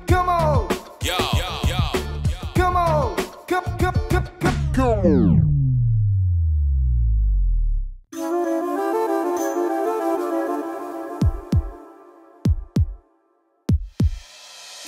come on. Yo, come on. Come on.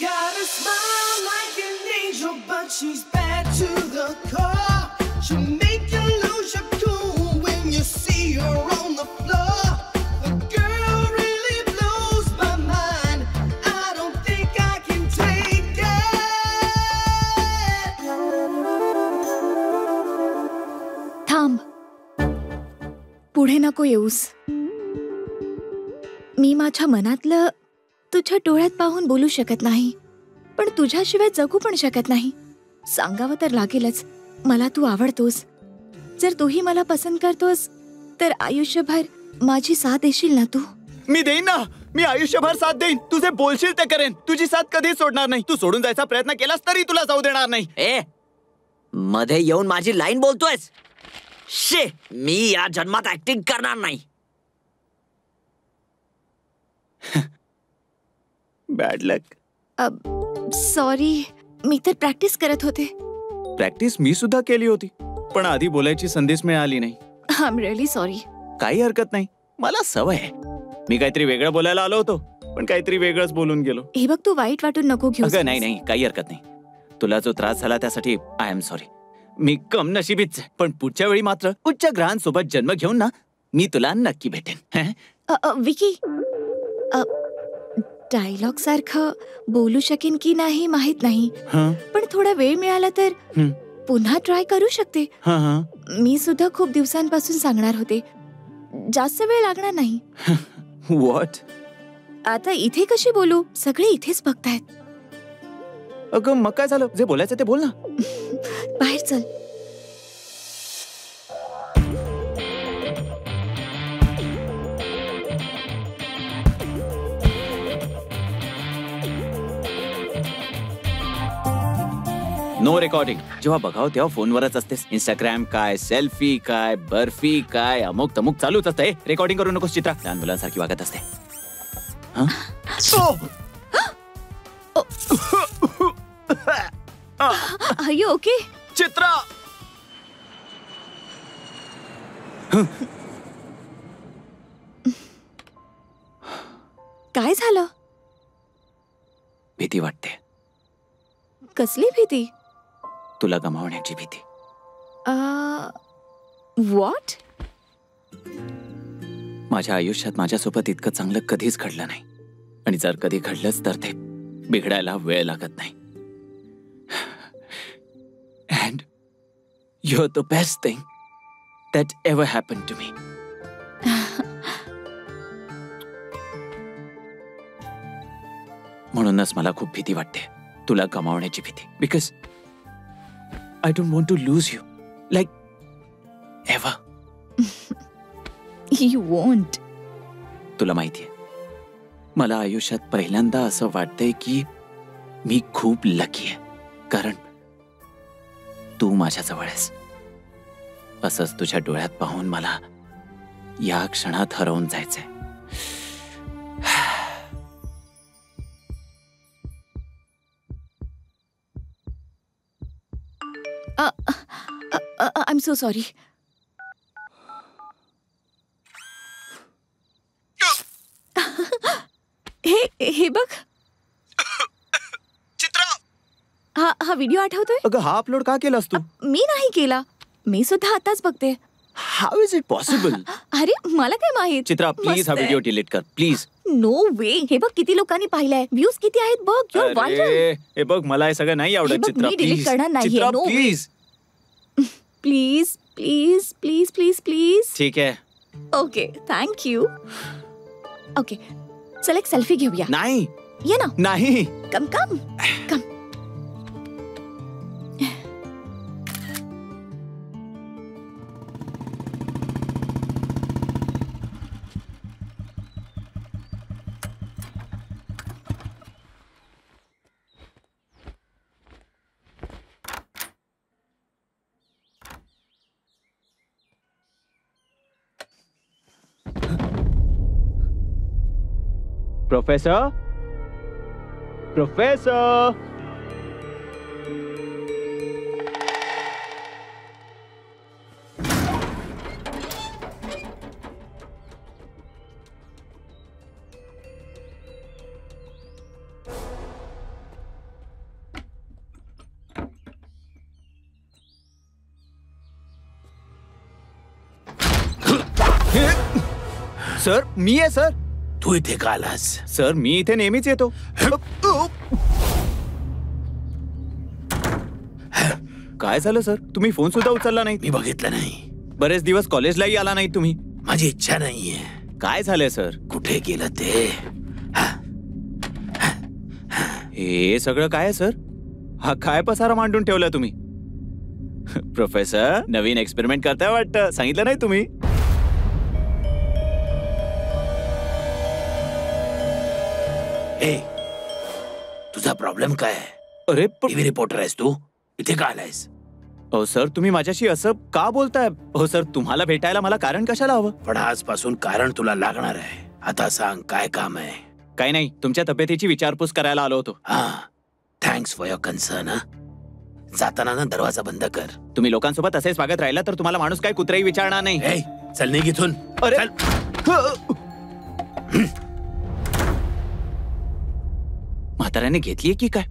Got a smile like an angel, but she's bad to the core. She'll make you lose your cool when you see her on the floor. The girl really blows my mind. I don't think I can take it. थांब, पुढे नको येऊस. मी माझ्या मनातलं तुझ्या डोळ्यात पाहून बोलू शकत नाही, पण तुझ्याशिवाय जगू पण शकत नाही. सांगावं तर लागेलच, मला तू आवडतोस. जर तूही मला पसंत करतोस तर आयुष्यभर माझी साथ देशील ना तू? मी देईन ना, मी आयुष्यभर साथ देईन. तुझे बोलशील ते करेन. तुझी साथ कधीच सोडणार नाही. तू सोडून जायचा प्रयत्न केलास तरी तुला जाऊ देणार नाही. ए, मध्ये येऊन माझी लाईन बोलतोयस? शे, मी या जन्मात ऍक्टिंग करणार नाही. बॅड लक. सॉरी, मी तर प्रॅक्टिस करत होते. प्रॅक्टिस मी सुद्धा केली होती, पण आधी बोलायची संधीच मिळाली नाही. I am really sorry. काही हरकत नाही, मला सवय आहे. मी काहीतरी वेगळं बोलायला आलो होतो, पण काहीतरी वेगळंच बोलून गेलो. हे बघ, तू वाईट वाटून नको घेऊ. अगं नाही, काही हरकत नाही. तुला जो त्रास झाला त्यासाठी आय एम सॉरी. मी कम नशिबीच, पण पुढच्या वेळी मात्र उच्च ग्रहांसोबत जन्म घेऊन ना मी तुला नक्की भेटेन. विकी, डायलॉग सारखं बोलू शकेन की नाही माहित नाही, पण थोडा वेळ मिळाला तर पुन्हा ट्राय करू शकते. मी सुद्धा खूप दिवसांपासून सांगणार होते. जास्त वेळ लागणार नाही. व्हॉट? आता इथे कशी बोलू? सगळे इथेच बघतायत. अगं मग काय झालं? जे बोलायचं ते बोल ना. बाहेर चल. No recording. जेव्हा बघाव तेव्हा फोनवरच असतेस. इंस्टाग्राम काय, सेल्फी काय, बर्फी काय, अमुक तमुक चालूच असते. रेकॉर्डिंग करू नकोस चित्रा. लहान मुलांसारखी वागत असते. Are you okay? चित्रा, काय झालं? भीती वाटते. कसली भीती? तुला गमावण्याची भीती. व्हॉट? माझ्या आयुष्यात माझ्यासोबत इतकं चांगलं कधीच घडलं नाही, आणि जर कधी घडलंच तर ते बिघडायला वेळ लागत नाही. And you're the best thing that ever happened to me. म्हणूनच मला खूप भीती वाटते, तुला गमावण्याची भीती. Because I don't want to lose you, like ever. You won't. तुला माहितीये, मला आयुष्यात पहिल्यांदा असं वाटतंय की मी खूप लकी आहे, कारण तू माझ्या जवळ आहेस. असंच तुझ्या डोळ्यात पाहून मला या क्षणात हरवून जायचंय. I'm so sorry. हे बघ. चित्रा, हा व्हिडिओ आठवतोय? अगं हा अपलोड का केलास तू? मी नाही केला. मी सुद्धा आताच बघते. How is it possible? अरे मला काय माहित. चित्रा प्लीज हा व्हिडिओ डिलीट कर प्लीज. नो वे. हे बघ किती लोकांनी पाहिलाय. व्ह्यूज किती आहेत बघ. Your viral. हे बघ मला हे सगळं नाही आवडत. चित्रा मी डिलीट करणार नाहीये. Chitra no please please please please please please. ठीक आहे. Okay thank you. ओके चल एक सेल्फी घेऊया. नाही ये ना. नाही. Come come come. Professor, professor. Sir मी आहे सर. तू इथे का आलास? सर मी इथे नेहमीच येतो. काय झालं सर? तुम्ही फोन सुद्धा उचलला नाही. मी बघितलं नाही. बरेच दिवस कॉलेजलाही आला नाही तुम्ही. माझी इच्छा नाहीये. काय झालंय सर? कुठे गेलं ते? हे सगळं काय आहे सर? हा काय पसारा मांडून ठेवला तुम्ही? प्रोफेसर नवीन एक्सपेरिमेंट करताय वाटतं. सांगितलं नाही तुम्ही? ए, तुझा प्रॉब्लेम काय आहे? अरे टीव्ही रिपोर्टर आहेस तू? इथे का आलायस? हो सर तुम्ही माझ्याशी असं का बोलताय? हो सर तुम्हाला भेटायला मला कारण कशाला हवं? पण आजपासून कारण तुला लागणार आहे. आता सांग काय काम आहे? काही नाही, तुमच्या तब्येतीची विचारपूस करायला आलो होतो. हा, थँक्स फॉर युअर कन्सर्न. जाताना ना दरवाजा बंद कर. तुम्ही लोकांसोबत असेच वागत राहिला तर तुम्हाला माणूस काय कुत्रेही विचारणार नाही. ए, चल निघ इथून. अरे म्हाताऱ्याने घेतलीये की काय?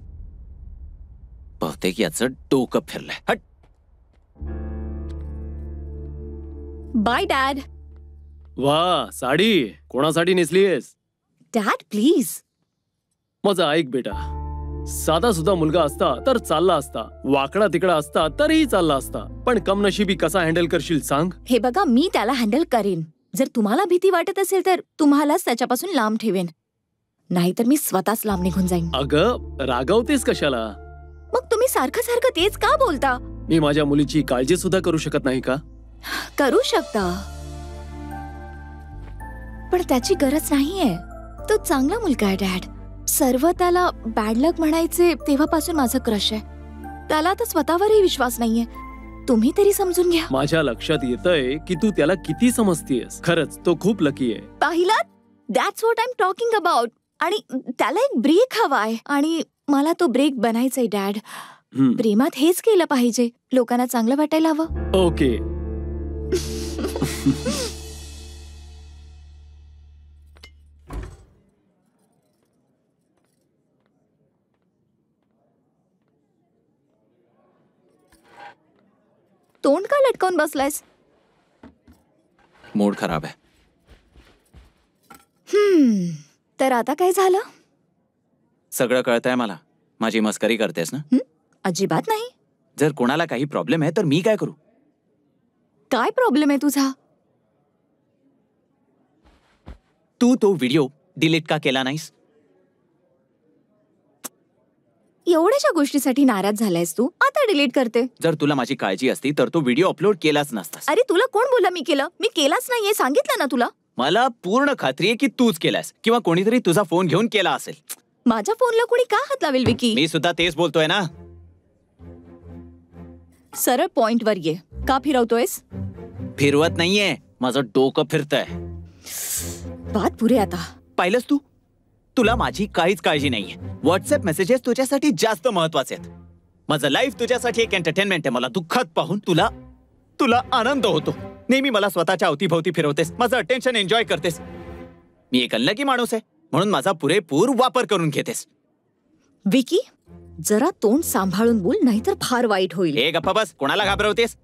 बहुतेक याचं डोकं फिरलंय. हट. Bye dad. वा, साडी कोणासाठी नेसलीयस? Dad please. माझा ऐक बेटा, साधा सुद्धा मुलगा असता तर चालला असता, वाकडा तिकडा असता तरीही चालला असता, पण कमनशिबी कसा हँडल करशील सांग? हे बघा मी त्याला हँडल करेन. जर तुम्हाला भीती वाटत असेल तर तुम्हालाच त्याच्यापासून लांब ठेवेन, नाहीतर मी स्वतःच लांब निघून जाईन. अगं रागवतेस कशाला? मग तुम्ही सारखं सारखं तेच का बोलता? मी माझ्या मुलीची काळजी सुद्धा करू शकत नाही का? करू शकता, पण त्याची गरज नाहीये. तो चांगला मुलगा आहे डॅड. सर्व त्याला बॅड लक म्हणायचे तेव्हापासून माझं क्रश आहे. त्याला आता स्वतःवरही विश्वास नाहीये. तुम्ही तरी समजून घ्या. माझ्या लक्षात येतंय की तू त्याला किती समजतीयस. खरंच तो खूप लकी आहे. पाहिलात? That's what I am talking about. आणि त्याला एक ब्रेक हवाय आणि मला तो ब्रेक बनायचाय डॅड. प्रेमात हेच केलं पाहिजे. लोकांना चांगलं वाटायला हवं. ओके. तोंड का लटकवून बसलायस? मूड खराब आहे. तर आता काय झालं? सगळं कळतंय मला. माझी मस्करी करतेस ना? अजिबात नाही. जर कोणाला काही प्रॉब्लेम आहे तर मी काय करू? काय प्रॉब्लेम आहे तुझा? तू तो व्हिडिओ डिलीट का केला नाहीस? एवढ्याशा गोष्टीसाठी नाराज झालायस तू? आता डिलीट करते. जर तुला माझी काळजी असती तर तो व्हिडिओ अपलोड केलाच नसतास. अरे तुला कोण बोलला मी केलं? मी केलाच नाहीये, सांगितलं ना तुला. मला पूर्ण खात्री आहे की तूच केलास किंवा कोणीतरी तुझा फोन घेऊन केला असेल. माझ्या फोनला कोणी का हात लावेल विकी? मी सुद्धा तेच बोलतोय ना. सरळ पॉइंट वर ये. का फिरवतोयस? फिरवत नाहीये, माझं डोकं फिरतंय. बात पुरे आता. पाहिलंस तू? तुला माझी काहीच काळजी नाहीये. व्हॉट्सअप मेसेजेस तुझ्यासाठी जास्त महत्वाचे आहेत. माझं लाईफ तुझ्यासाठी एक एंटरटेनमेंट आहे. मला दुःखात पाहून तुला आनंद होतो. नेहमी मला स्वतःच्या अवतीभोवती फिरवतेस, माझं अटेन्शन एन्जॉय करतेस. मी एक अनलकी माणूस आहे म्हणून माझा पुरेपूर वापर करून घेतेस. विकी जरा तोंड सांभाळून बोल, नाहीतर फार वाईट होईल. ए गप्पा बस. कोणाला घाबरवतेस?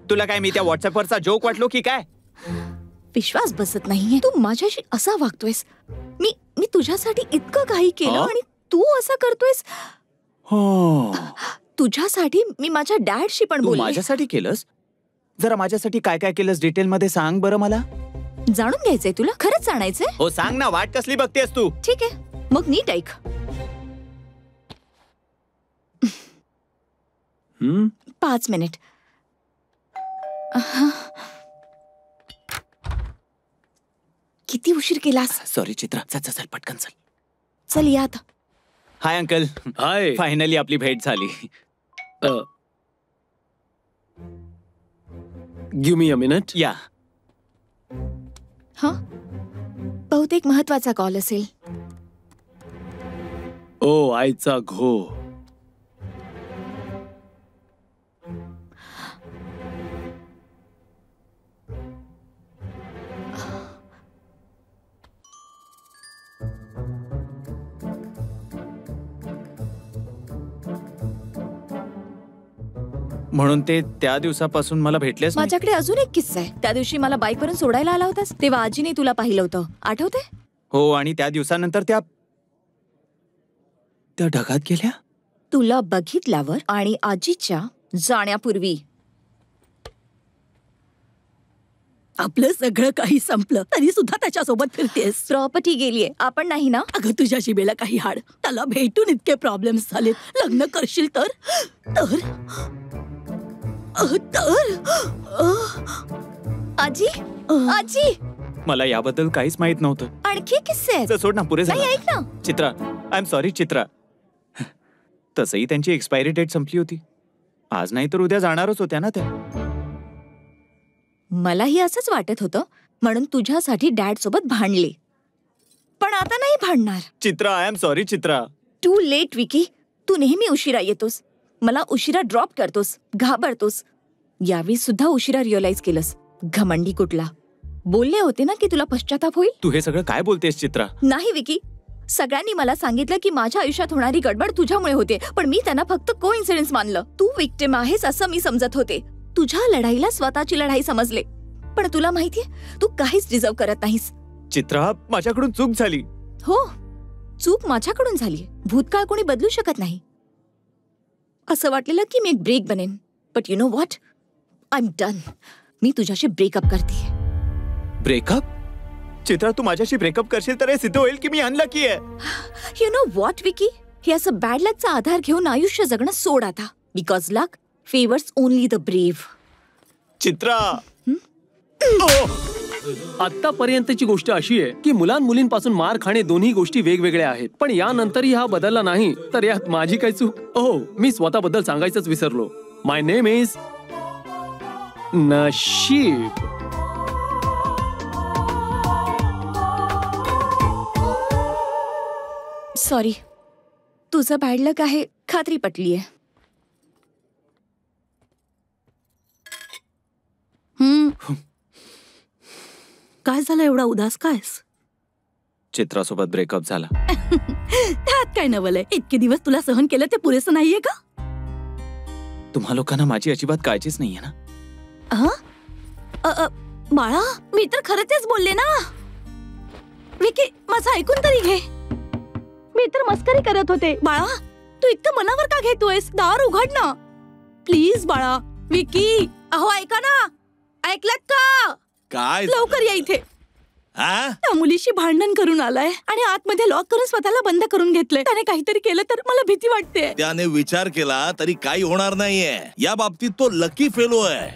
तुला काय मी त्या व्हॉट्सअपवरचा जोक वाटलो की काय? विश्वास बसत नाहीये. तू माझ्याशी असा वागतोयस. मी तुझ्यासाठी इतकं काही केलं आणि तू असं करतोयस. हो, तुझ्यासाठी मी माझ्या डॅडशी पण तू बोलले. माझ्यासाठी केलंस? जरा माझ्यासाठी काय काय केलंस डिटेल मध्ये सांग बरं मला. जाणून घ्यायचंय तुला? खरंच जाणायचंय? हो सांग ना. वाट कसली बघतेस तू? ठीक आहे मग नीट ऐक. 5 मिनिट. किती उशीर केलास? सॉरी चित्रा. चल पटकन चल. चल या आता. Hi uncle. हाय. फायनली आपली भेट झाली. Give me a minute. या. हा बहुतेक महत्वाचा कॉल असेल. ओ आईचा घो. म्हणून ते त्या दिवसापासून मला भेटलेच नाही. माझ्याकडे अजून एक किस्सा आहे. त्या दिवशी मला बाईकवरून सोडायला आला होतास तेव्हा आजीने तुला पाहिलं होतं, आठवते? हो, आणि त्या दिवसानंतर त्या ढगात गेल्या. तुला बघितल्यावर आणि आजीच्या जाण्यापूर्वी. आपलं सगळं काही संपलं तरी सुद्धा त्याच्यासोबत फिरतेस. प्रॉपर्टी गेलीये, आपण नाही ना? अगं तुझ्या जिभेला काही हाड. त्याला भेटून इतके प्रॉब्लेम्स झालेत. लग्न करशील तर आजी आजी मला याबद्दल काहीच माहित नव्हतं. आणखी किस्से आहेत. सोड ना, पुरे झालं. नाही, ऐक ना. चित्रा, आय एम सॉरी चित्रा. तसंही त्यांची एक्सपायरी डेट संपली होती. आज नाही तर उद्या जाणारच होत्या ना त्या. मलाही असंच वाटत होतं, म्हणून तुझ्यासाठी डॅड सोबत भांडले. पण आता नाही भांडणार. Chitra, I am sorry Chitra. Too late Vicky. तू नेहमी उशिरा येतोस, मला उशिरा ड्रॉप करतोस, घाबरतोस. यावेळी सुद्धा उशिरा रिअलाइज केलंस. घमंडी कुठला. बोलले होते ना की तुला पश्चाताप होईल. तू हे सगळं काय बोलतेस चित्रा? नाही विकी, सगळ्यांनी मला सांगितलं की माझ्या आयुष्यात होणारी गडबड तुझ्यामुळे होते, पण मी त्यांना फक्त कोइन्सिडन्स मानलं. तू विक्टिम आहेस असं मी समजत होते. तुझ्या लढाईला स्वतःची लढाई समजले. पण तुला माहितीये, तू काहीच डिझर्व करत नाहीस. चित्रा, माझ्याकडून चूक झाली. हो, चूक माझ्याकडून झाली. भूतकाळ कोणी बदलू शकत नाही. असं वाटलेलं की मी एक ब्रेक बनेन, but you know what, I am done. मी तुझ्याशी ब्रेकअप करते. ब्रेकअप? चित्रा, तू माझ्याशी ब्रेकअप करशील तर हे सिद्ध होईल की मी अनलकी आहे. यू नो व्हॉट विकी, हे असं बॅड लकचा आधार घेऊन आयुष्य जगणं सोड आता. Because luck favours only the brave. Chitra, आतापर्यंतची गोष्ट अशी आहे की मुलांमुलींपासून मार खाणे दोन्ही गोष्टी वेगवेगळ्या आहेत. पण यानंतरही हा बदलला नाही तर यात माझी काय चूक? हो, मी स्वतःबद्दल सांगायचंच विसरलो. माय नेम इज नशीब. सॉरी, तुझं बॅड लक आहे, खात्री पटलीये. काय झालं एवढा उदास कायस? चित्रासोबत ब्रेकअप झाला. त्यात काय नवल आहे? इतके दिवस तुला सहन केलं ते पुरेसं नाहीये का? तुम्हा लोकांना माझी अजिबात काळजीच नाहीये ना? बाळा, मी तर खरं तेच बोलले ना. विकी, माझं ऐकून तरी घे. मी तर मस्करी करत होते. बाळा, तू इतकं मनावर का घेतोयस? दार उघड ना प्लीज. बाळा, विकी, अहो ऐका ना. ऐकलत का? काय लवकर या इथे. त्या मुलीशी भांडण करून आलाय आणि आतमध्ये लॉक करून स्वतःला बंद करून घेतलंय. त्याने काहीतरी केलं तर मला भीती वाटते. त्याने विचार केला तरी काही होणार नाहीये. या बाबतीत तो लकी फेलो आहे.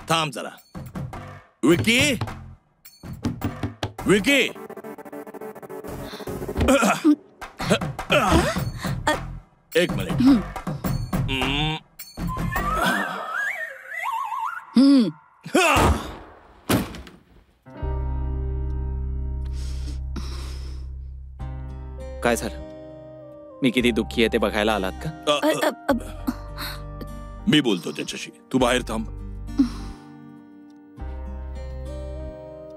थांब जरा. विकी, विकी, एक मिनिट. काय झालं? मी किती दुःखी आहे ते बघायला आलात का? मी बोलतो त्याच्याशी, तू बाहेर थांब.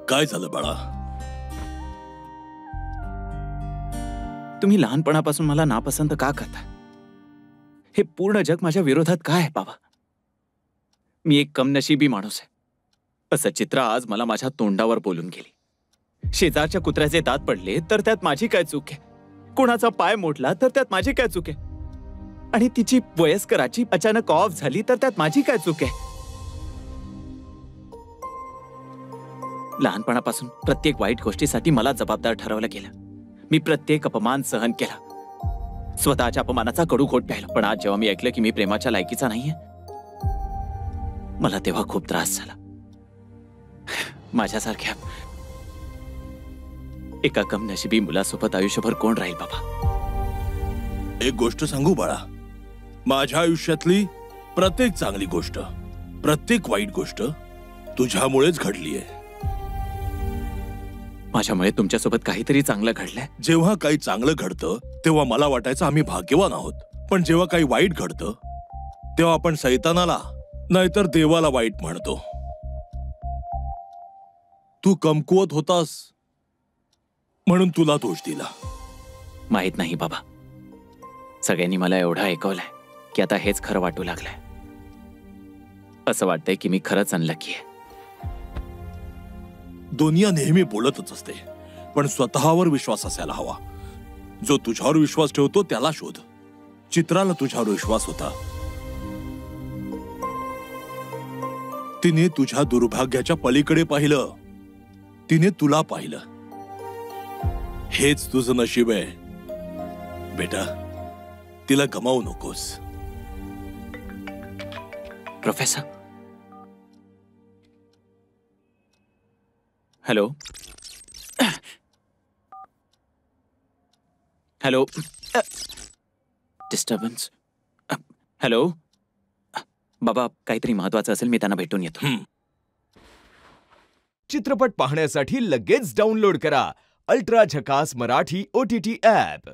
काय झालं बाळा? तुम्ही लहानपणापासून मला नापसंत का करता? हे पूर्ण जग माझ्या विरोधात काय आहे बाबा? मी एक कमनशिबी माणूस आहे असं चित्रा आज मला माझ्या तोंडावर बोलून गेली. शेजारच्या कुत्र्याचे दात पडले तर त्यात माझी काय चूक आहे? कोणाचा पाय मोडला तर त्यात माझी काय चूक आहे? आणि तिची वयस्कराची अचानक ऑफ झाली तर त्यात माझी काय चूक आहे? लहानपणापासून प्रत्येक वाईट गोष्टीसाठी मला जबाबदार ठरवलं गेलं. मी प्रत्येक अपमान सहन केला, स्वतःच्या अपमानाचा कडू घोट प्यायला. पण आज जेव्हा मी ऐकलं की मी प्रेमाच्या लायकीचा नाहीये, मला तेव्हा खूप त्रास झाला. माझ्यासारख्या एका कमनशिबी मुलासोबत आयुष्यभर कोण राहील बाबा? एक गोष्ट सांगू बाळा, माझ्या आयुष्यातली प्रत्येक चांगली गोष्ट, प्रत्येक वाईट गोष्ट तुझ्यामुळेच घडलीये. माझ्यामुळे तुमच्यासोबत काहीतरी चांगलं घडलंय. जेव्हा काही चांगलं घडतं तेव्हा मला वाटायचं आम्ही भाग्यवान आहोत, पण जेव्हा काही वाईट घडतं तेव्हा आपण सैतानाला नाहीतर देवाला वाईट म्हणतो. तू कमकुवत होतास म्हणून तुला दोष दिला. माहित नाही बाबा, सगळ्यांनी मला एवढं ऐकवलंय की आता हेच खरं वाटू लागलंय. असं वाटतंय की मी खरंच अनलकी आहे. दुनिया नेहमी बोलतच असते, पण स्वतःवर विश्वास असायला हवा. जो तुझ्यावर विश्वास ठेवतो त्याला शोध. चित्राला तुझ्यावर विश्वास होता. तिने तुझ्या दुर्भाग्याच्या पलीकडे पाहिलं. तिने तुला पाहिलं. हेच तुझं नशीब आहे बेटा. तिला गमावू नकोस. Professor. Hello hello. Disturbance. Hello बाबा, काहीतरी महत्वाचं असेल, मी त्यांना भेटून येतो. चित्रपट पाहण्यासाठी लगेच डाउनलोड करा अल्ट्रा झकास मराठी OTT ॲप.